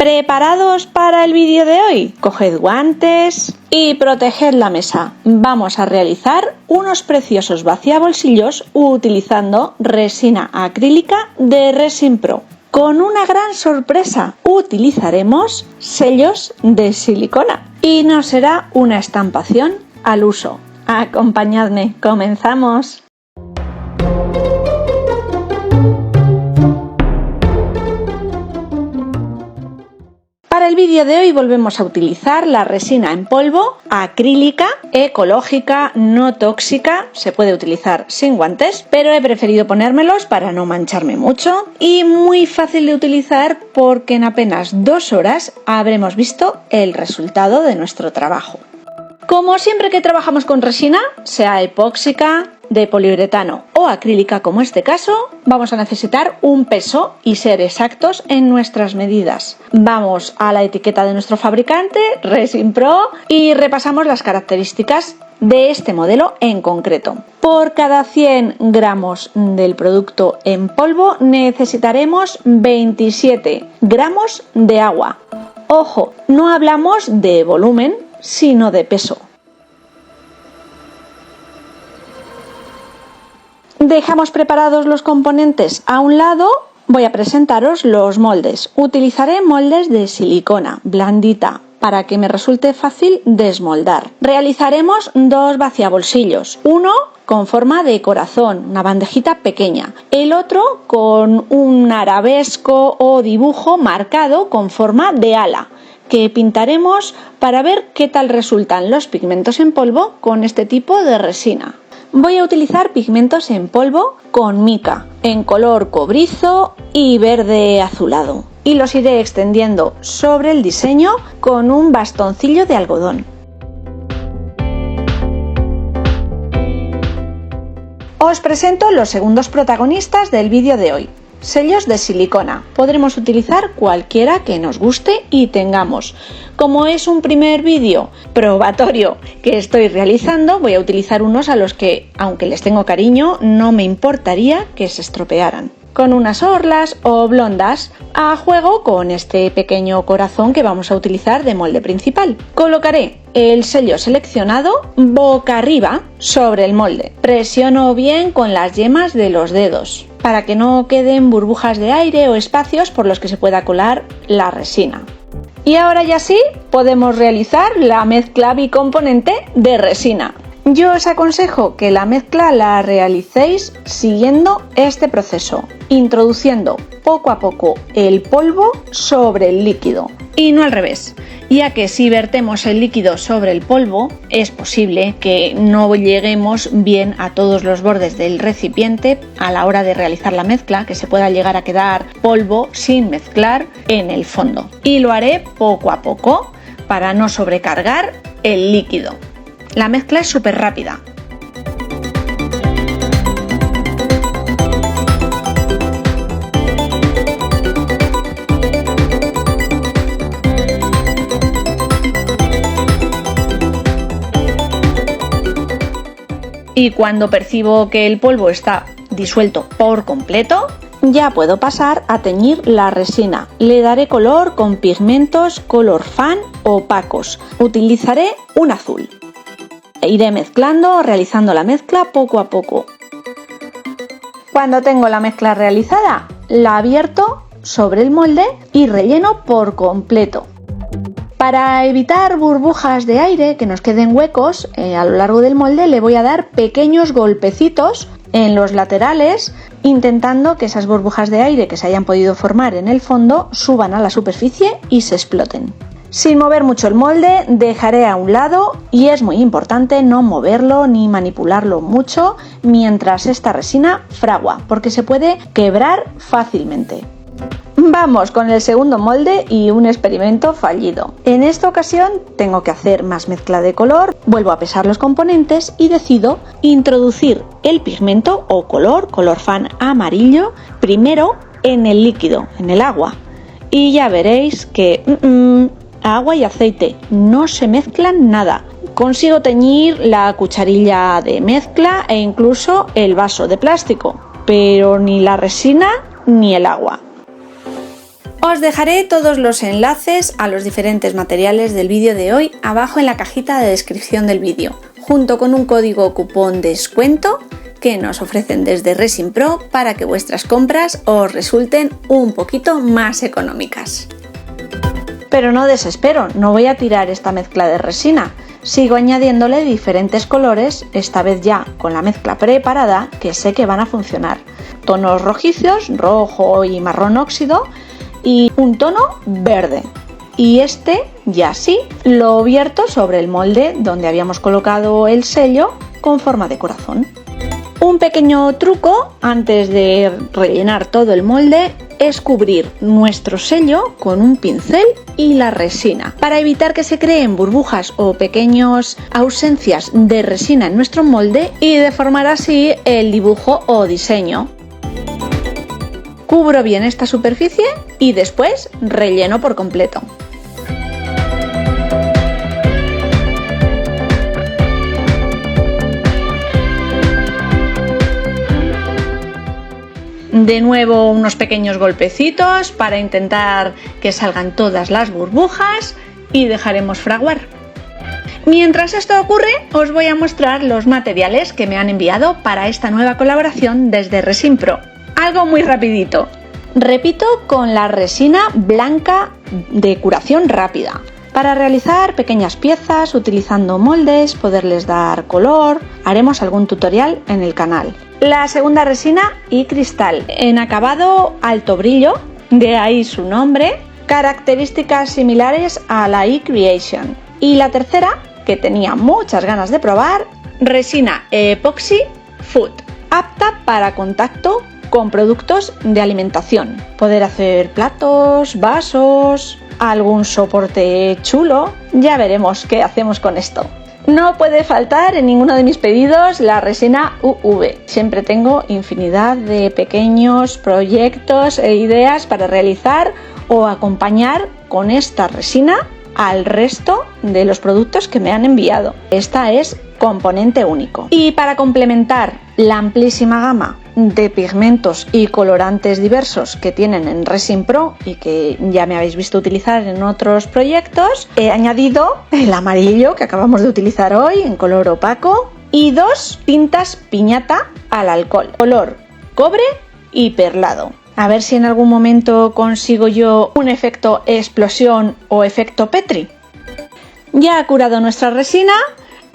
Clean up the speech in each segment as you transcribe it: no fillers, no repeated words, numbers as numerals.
¿Preparados para el vídeo de hoy? Coged guantes y proteged la mesa. Vamos a realizar unos preciosos vaciabolsillos utilizando resina acrílica de Resin Pro. Con una gran sorpresa, utilizaremos sellos de silicona y no será una estampación al uso. Acompañadme, comenzamos. Para el vídeo de hoy volvemos a utilizar la resina en polvo acrílica, ecológica, no tóxica. Se puede utilizar sin guantes, pero he preferido ponérmelos para no mancharme mucho y muy fácil de utilizar porque en apenas 2 horas habremos visto el resultado de nuestro trabajo. Como siempre que trabajamos con resina, sea epóxica, de poliuretano o acrílica como este caso, vamos a necesitar un peso y ser exactos en nuestras medidas. Vamos a la etiqueta de nuestro fabricante, Resin Pro, y repasamos las características de este modelo en concreto. Por cada 100 gramos del producto en polvo necesitaremos 27 gramos de agua. Ojo, no hablamos de volumen, sino de peso. Dejamos preparados los componentes a un lado. Voy a presentaros los moldes. Utilizaré moldes de silicona blandita para que me resulte fácil desmoldar. Realizaremos 2 vaciabolsillos, uno con forma de corazón, una bandejita pequeña, el otro con un arabesco o dibujo marcado con forma de ala, que pintaremos para ver qué tal resultan los pigmentos en polvo con este tipo de resina. Voy a utilizar pigmentos en polvo con mica, en color cobrizo y verde azulado, y los iré extendiendo sobre el diseño con un bastoncillo de algodón. Os presento los segundos protagonistas del vídeo de hoy. Sellos de silicona. Podremos utilizar cualquiera que nos guste y tengamos. Como es un primer vídeo probatorio que estoy realizando, voy a utilizar unos a los que, aunque les tengo cariño, no me importaría que se estropearan. Con unas orlas o blondas, a juego con este pequeño corazón que vamos a utilizar de molde principal. Colocaré el sello seleccionado boca arriba sobre el molde. Presiono bien con las yemas de los dedos para que no queden burbujas de aire o espacios por los que se pueda colar la resina. Y ahora ya sí, podemos realizar la mezcla bicomponente de resina. Yo os aconsejo que la mezcla la realicéis siguiendo este proceso, introduciendo poco a poco el polvo sobre el líquido y no al revés, ya que si vertemos el líquido sobre el polvo es posible que no lleguemos bien a todos los bordes del recipiente a la hora de realizar la mezcla, que se pueda llegar a quedar polvo sin mezclar en el fondo. Y lo haré poco a poco para no sobrecargar el líquido. La mezcla es súper rápida. Y cuando percibo que el polvo está disuelto por completo, ya puedo pasar a teñir la resina. Le daré color con pigmentos color fan opacos. Utilizaré un azul. Iré mezclando, realizando la mezcla poco a poco. Cuando tengo la mezcla realizada, la vierto sobre el molde y relleno por completo. Para evitar burbujas de aire que nos queden huecos a lo largo del molde, le voy a dar pequeños golpecitos en los laterales, intentando que esas burbujas de aire que se hayan podido formar en el fondo suban a la superficie y se exploten. Sin mover mucho el molde, dejaré a un lado, y es muy importante no moverlo ni manipularlo mucho mientras esta resina fragua, porque se puede quebrar fácilmente. Vamos con el segundo molde y un experimento fallido. En esta ocasión tengo que hacer más mezcla de color, vuelvo a pesar los componentes y decido introducir el pigmento o color fan amarillo primero en el líquido, en el agua. Y ya veréis que agua y aceite no se mezclan nada. Consigo teñir la cucharilla de mezcla e incluso el vaso de plástico, pero ni la resina ni el agua. Os dejaré todos los enlaces a los diferentes materiales del vídeo de hoy abajo en la cajita de descripción del vídeo, junto con un código cupón descuento que nos ofrecen desde Resin Pro para que vuestras compras os resulten un poquito más económicas. Pero no desespero, no voy a tirar esta mezcla de resina. Sigo añadiéndole diferentes colores, esta vez ya con la mezcla preparada, que sé que van a funcionar. Tonos rojizos, rojo y marrón óxido, y un tono verde. Y este ya sí lo vierto sobre el molde donde habíamos colocado el sello con forma de corazón. Un pequeño truco antes de rellenar todo el molde es cubrir nuestro sello con un pincel y la resina para evitar que se creen burbujas o pequeñas ausencias de resina en nuestro molde y deformar así el dibujo o diseño. Cubro bien esta superficie y después relleno por completo. De nuevo unos pequeños golpecitos para intentar que salgan todas las burbujas y dejaremos fraguar. Mientras esto ocurre, os voy a mostrar los materiales que me han enviado para esta nueva colaboración desde Resin Pro. Algo muy rapidito. Repito con la resina blanca de curación rápida. Para realizar pequeñas piezas utilizando moldes, poderles dar color, haremos algún tutorial en el canal. La segunda resina y cristal en acabado alto brillo, de ahí su nombre, características similares a la eCreation. Y la tercera, que tenía muchas ganas de probar, resina epoxy food, apta para contacto con productos de alimentación. Poder hacer platos, vasos, algún soporte chulo, ya veremos qué hacemos con esto. No puede faltar en ninguno de mis pedidos la resina UV. Siempre tengo infinidad de pequeños proyectos e ideas para realizar o acompañar con esta resina al resto de los productos que me han enviado. Esta es componente único. Y para complementar la amplísima gama de pigmentos y colorantes diversos que tienen en Resin Pro y que ya me habéis visto utilizar en otros proyectos, he añadido el amarillo que acabamos de utilizar hoy en color opaco y dos tintas piñata al alcohol, color cobre y perlado. A ver si en algún momento consigo yo un efecto explosión o efecto Petri. Ya ha curado nuestra resina.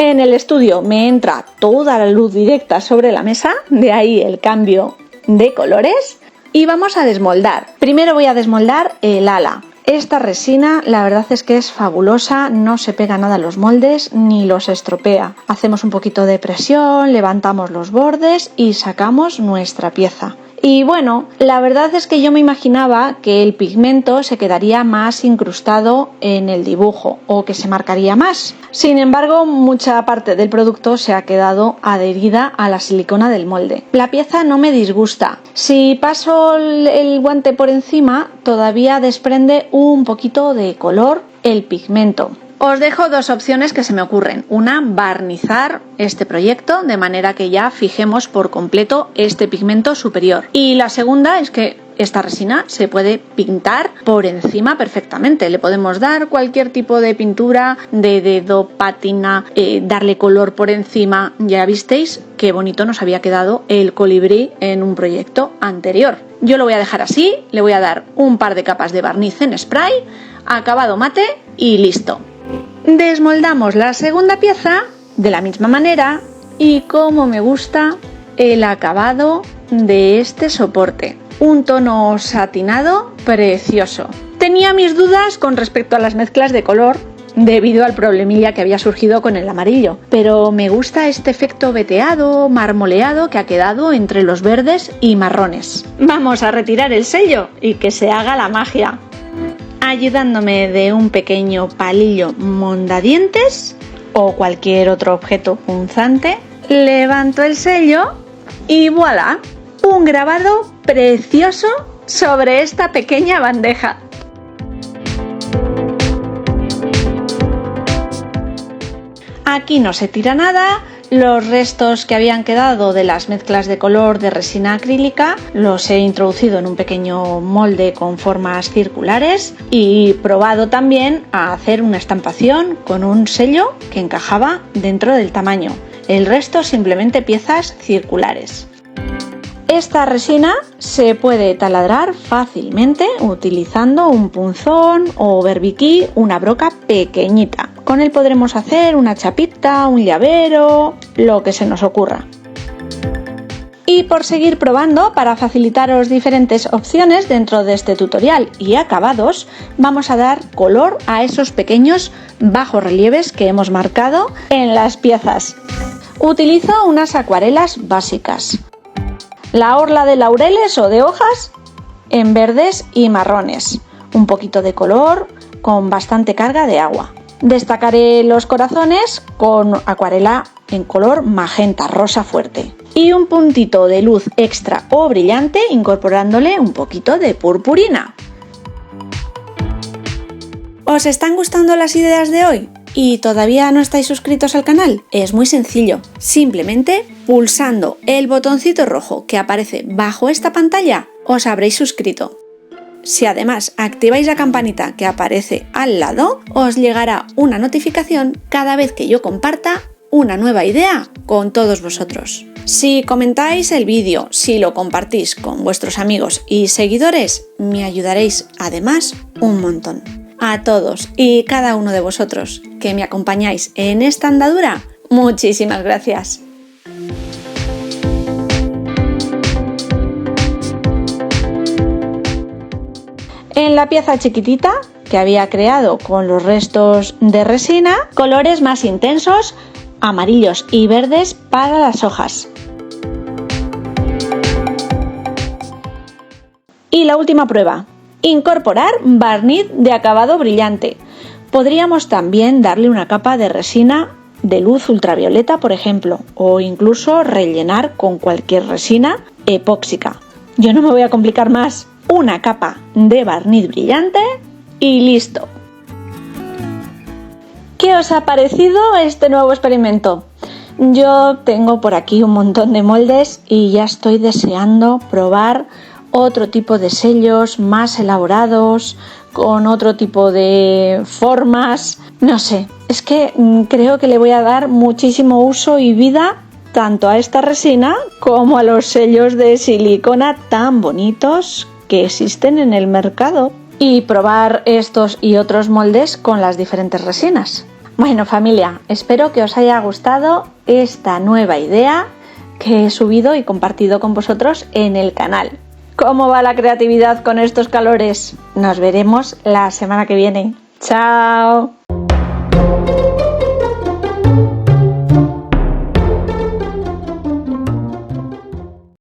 En el estudio me entra toda la luz directa sobre la mesa, de ahí el cambio de colores. Y vamos a desmoldar. Primero voy a desmoldar el ala. Esta resina la verdad es que es fabulosa, no se pega nada a los moldes ni los estropea. Hacemos un poquito de presión, levantamos los bordes y sacamos nuestra pieza. Y bueno, la verdad es que yo me imaginaba que el pigmento se quedaría más incrustado en el dibujo o que se marcaría más. Sin embargo, mucha parte del producto se ha quedado adherida a la silicona del molde. La pieza no me disgusta. Si paso el guante por encima, todavía desprende un poquito de color el pigmento. Os dejo dos opciones que se me ocurren. Una, barnizar este proyecto de manera que ya fijemos por completo este pigmento superior. Y la segunda es que esta resina se puede pintar por encima perfectamente. Le podemos dar cualquier tipo de pintura, de dedo, pátina, darle color por encima. Ya visteis qué bonito nos había quedado el colibrí en un proyecto anterior. Yo lo voy a dejar así, le voy a dar un par de capas de barniz en spray, acabado mate y listo. Desmoldamos la segunda pieza de la misma manera y como me gusta el acabado de este soporte. Un tono satinado precioso. Tenía mis dudas con respecto a las mezclas de color debido al problemilla que había surgido con el amarillo, pero me gusta este efecto veteado, marmoleado que ha quedado entre los verdes y marrones. Vamos a retirar el sello y que se haga la magia. Ayudándome de un pequeño palillo mondadientes o cualquier otro objeto punzante, levanto el sello y ¡voilá! Un grabado precioso sobre esta pequeña bandeja. Aquí no se tira nada, Los restos que habían quedado de las mezclas de color de resina acrílica los he introducido en un pequeño molde con formas circulares y probado también a hacer una estampación con un sello que encajaba dentro del tamaño. El resto simplemente piezas circulares. Esta resina se puede taladrar fácilmente utilizando un punzón o berbiquí, una broca pequeñita. Con él podremos hacer una chapita, un llavero, lo que se nos ocurra. Y por seguir probando, para facilitaros diferentes opciones dentro de este tutorial y acabados, vamos a dar color a esos pequeños bajorrelieves que hemos marcado en las piezas. Utilizo unas acuarelas básicas. La orla de laureles o de hojas en verdes y marrones, un poquito de color con bastante carga de agua. Destacaré los corazones con acuarela en color magenta, rosa fuerte y un puntito de luz extra o brillante incorporándole un poquito de purpurina. ¿Os están gustando las ideas de hoy? ¿Y todavía no estáis suscritos al canal? Es muy sencillo, simplemente pulsando el botoncito rojo que aparece bajo esta pantalla os habréis suscrito. Si además activáis la campanita que aparece al lado, os llegará una notificación cada vez que yo comparta una nueva idea con todos vosotros. Si comentáis el vídeo, si lo compartís con vuestros amigos y seguidores, me ayudaréis además un montón. A todos y cada uno de vosotros que me acompañáis en esta andadura, muchísimas gracias. En la pieza chiquitita que había creado con los restos de resina, colores más intensos, amarillos y verdes para las hojas. Y la última prueba. Incorporar barniz de acabado brillante. Podríamos también darle una capa de resina de luz ultravioleta, por ejemplo, o incluso rellenar con cualquier resina epóxica. Yo no me voy a complicar más. Una capa de barniz brillante y listo. ¿Qué os ha parecido este nuevo experimento? Yo tengo por aquí un montón de moldes y ya estoy deseando probar otro tipo de sellos más elaborados, con otro tipo de formas. No sé, es que creo que le voy a dar muchísimo uso y vida tanto a esta resina como a los sellos de silicona tan bonitos que existen en el mercado, y probar estos y otros moldes con las diferentes resinas. Bueno, familia, espero que os haya gustado esta nueva idea que he subido y compartido con vosotros en el canal. ¿Cómo va la creatividad con estos calores? Nos veremos la semana que viene. ¡Chao!